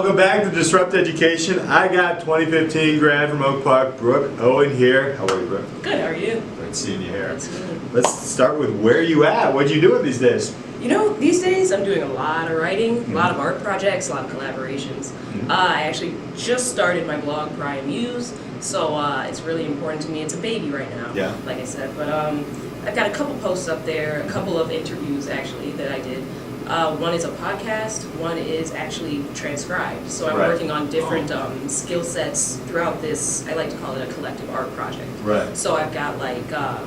Welcome back to Disrupt Education. I got 2015 grad from Oak Park, Brooke, Owen here. How are you, Brooke? Good, how are you? Great seeing you here. Absolutely. Let's start with where are you at? What are you doing these days? You know, these days I'm doing a lot of writing, a lot of art projects, a lot of collaborations. I actually just started my blog, Brian Muse, so it's really important to me. It's a baby right now, Yeah. like I said, but I've got a couple posts up there, a couple of interviews actually that I did. One is a podcast, one is actually transcribed. So I'm Right. working on different skill sets throughout this, I like to call it a collective art project. Right. So I've got like a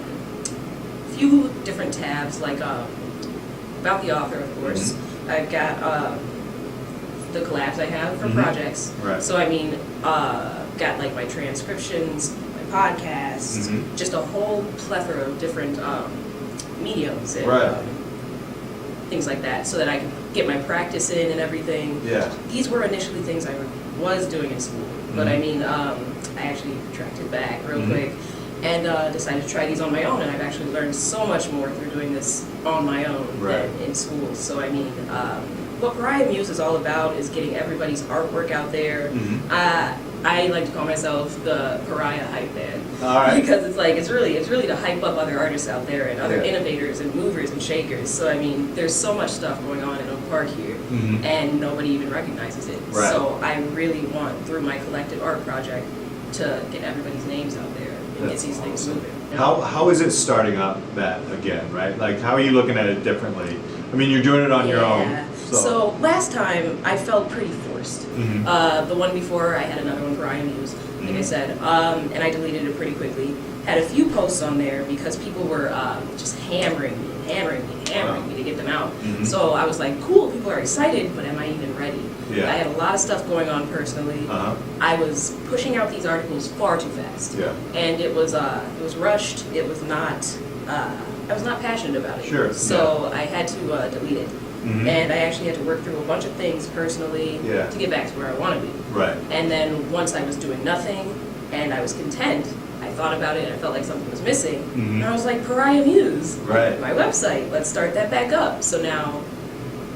few different tabs, like about the author, of course. I've got the collabs I have for projects. Right. So I mean, got like my transcriptions, my podcasts, just a whole plethora of different mediums and Right. things like that, so that I can get my practice in and everything. Yeah. These were initially things I was doing in school, but I mean, I actually tracked it back real quick and decided to try these on my own, and I've actually learned so much more through doing this on my own than in school. So I mean, what Brian Muse is all about is getting everybody's artwork out there. I like to call myself the pariah hype man. All right. Because it's really to hype up other artists out there and other innovators and movers and shakers. So I mean, there's so much stuff going on in Oak Park here, and nobody even recognizes it. Right. So I really want, through my collective art project, to get everybody's names out there and get these things moving. How is it starting up that again, right? Like, how are you looking at it differently? I mean, you're doing it on your own. So last time I felt pretty forced. The one before I had another one, Brian Muse, like I said, and I deleted it pretty quickly. Had a few posts on there because people were just hammering me to get them out. So I was like, cool, people are excited, but am I even ready? Yeah. I had a lot of stuff going on personally. I was pushing out these articles far too fast, and it was rushed. It was not. I was not passionate about it. Sure. So I had to delete it. And I actually had to work through a bunch of things personally to get back to where I want to be. Right. And then once I was doing nothing and I was content, I thought about it and I felt like something was missing. And I was like, Pariah Muse, my website, let's start that back up. So now,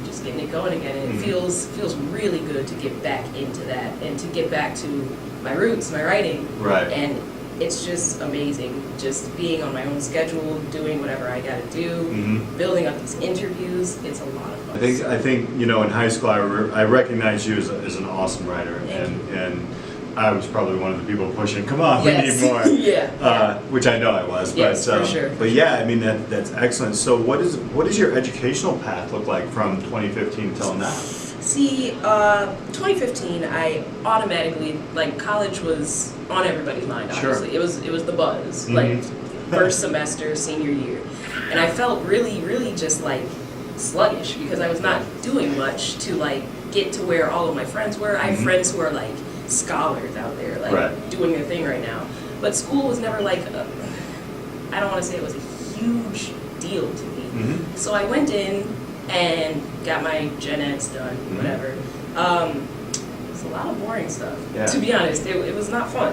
just getting it going again, and it feels really good to get back into that and to get back to my roots, my writing. Right. And it's just amazing, just being on my own schedule, doing whatever I gotta do, building up these interviews. It's a lot of fun. I think you know, in high school I recognized you as an awesome writer, and I was probably one of the people pushing, come on, we need more. Which I know I was, yes, but for sure. But yeah, I mean that's excellent. So what does your educational path look like from 2015 till now? See, 2015, I automatically, like, college was on everybody's mind, obviously. It was the buzz, like, first semester, senior year. And I felt really just, like, sluggish because I was not doing much to, like, get to where all of my friends were. I have friends who are, like, scholars out there, like, doing their thing right now. But school was never, like, I don't want to say it was a huge deal to me. So I went in and got my gen eds done, whatever. It's a lot of boring stuff, to be honest. It was not fun.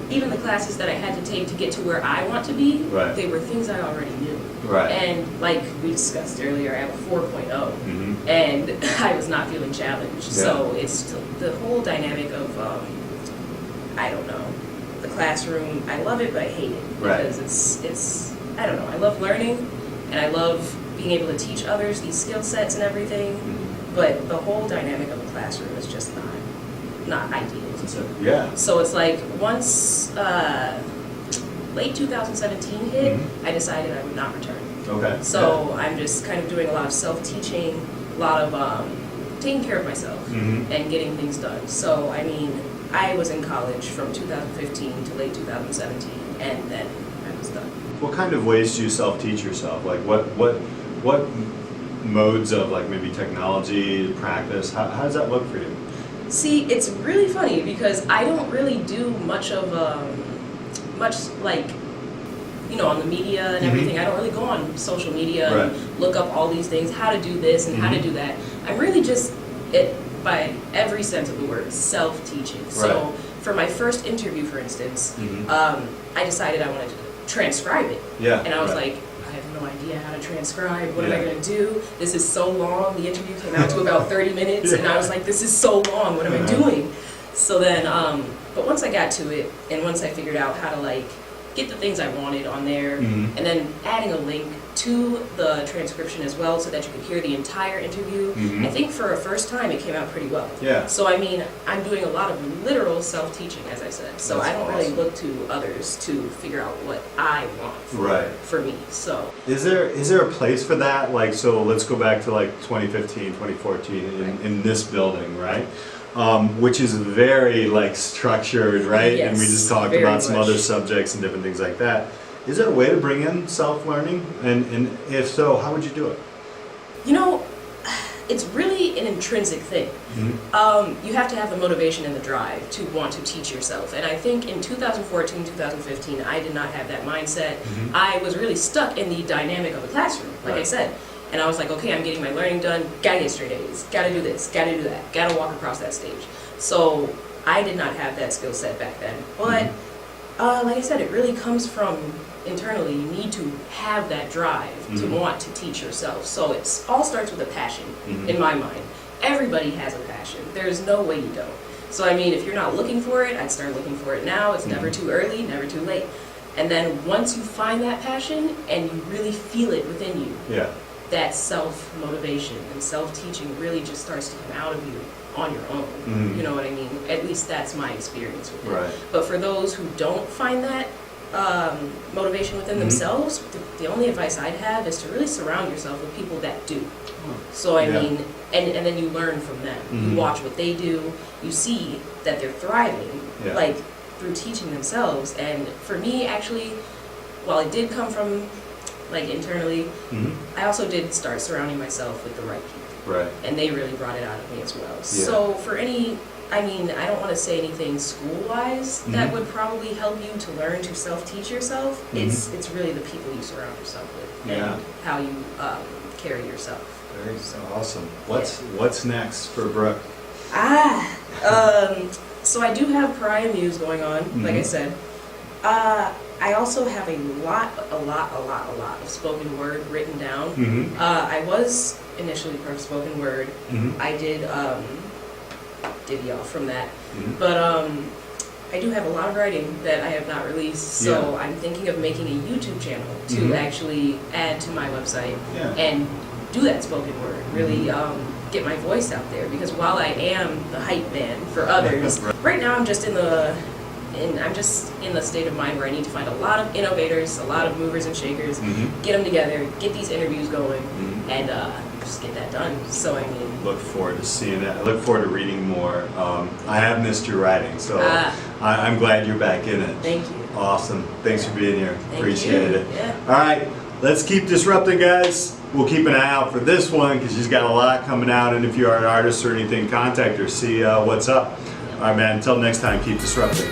Even the classes that I had to take to get to where I want to be, they were things I already knew. And like we discussed earlier, I have a 4.0, and I was not feeling challenged. So it's the whole dynamic of, I don't know, the classroom. I love it, but I hate it because it's I don't know. I love learning, and I love being able to teach others these skill sets and everything, but the whole dynamic of a classroom is just not ideal. So it's like once late 2017 hit, I decided I would not return. So I'm just kind of doing a lot of self-teaching, a lot of taking care of myself and getting things done. So I mean, I was in college from 2015 to late 2017, and then I was done. What kind of ways do you self-teach yourself? Like what modes of, like, maybe technology, practice, how does that look for you? See, it's really funny because I don't really do much of, like, you know, on the media and everything. I don't really go on social media and look up all these things, how to do this and how to do that. I'm really just, by every sense of the word, self-teaching. So for my first interview, for instance, I decided I wanted to transcribe it. And I was like, I have no no idea how to transcribe. What am I going to do? This is so long. The interview came out to about 30 minutes, and I was like, this is so long. What am I doing? So then, but once I got to it, and once I figured out how to like get the things I wanted on there, and then adding a link to the transcription as well so that you could hear the entire interview, I think for a first time it came out pretty well. Yeah. So I mean, I'm doing a lot of literal self-teaching, as I said. So That's I don't awesome. really look to others to figure out what I want for me. So is there a place for that? Like, so let's go back to like 2015, 2014 in this building, right? Which is very like structured, right? Yes, and we just talked very about some much. other subjects and different things like that. Is there a way to bring in self-learning? And if so, how would you do it? You know, it's really an intrinsic thing. You have to have the motivation and the drive to want to teach yourself. And I think in 2014, 2015, I did not have that mindset. I was really stuck in the dynamic of the classroom, like I said. And I was like, okay, I'm getting my learning done, gotta get straight A's, gotta do this, gotta do that, gotta walk across that stage. So I did not have that skill set back then. But like I said, it really comes from internally. You need to have that drive to want to teach yourself. So it all starts with a passion, in my mind. Everybody has a passion. There's no way you don't. So I mean, if you're not looking for it, I'd start looking for it now. It's never too early, never too late. And then once you find that passion and you really feel it within you, that self-motivation and self-teaching really just starts to come out of you on your own. You know what I mean? At least that's my experience with it. But for those who don't find that motivation within themselves, the only advice I'd have is to really surround yourself with people that do. So I mean, and then you learn from them. You watch what they do. You see that they're thriving, like through teaching themselves. And for me, actually, while it did come from like internally, I also did start surrounding myself with the right people. And they really brought it out of me as well. So for any, I mean, I don't want to say anything school-wise that would probably help you to learn to self-teach yourself. It's really the people you surround yourself with and how you carry yourself. Very awesome. What's next for Brooke? So I do have Pariah Muse going on, like I said. I also have a lot of spoken word written down. I was initially for spoken word. I did divvy off from that, but I do have a lot of writing that I have not released. So I'm thinking of making a YouTube channel to actually add to my website and do that spoken word. Really get my voice out there, because while I am the hype man for others, right now I'm just in the state of mind where I need to find a lot of innovators, a lot of movers and shakers, get them together, get these interviews going, and just get that done. So I mean, look forward to seeing that. I look forward to reading more. I have missed your writing, so I'm glad you're back in it. Thank you. Awesome. Thanks for being here. Thank Appreciate you. it. All right, let's keep disrupting, guys. We'll keep an eye out for this one because she's got a lot coming out, and if you are an artist or anything, contact her, see what's up. All right, man, until next time, keep disrupting.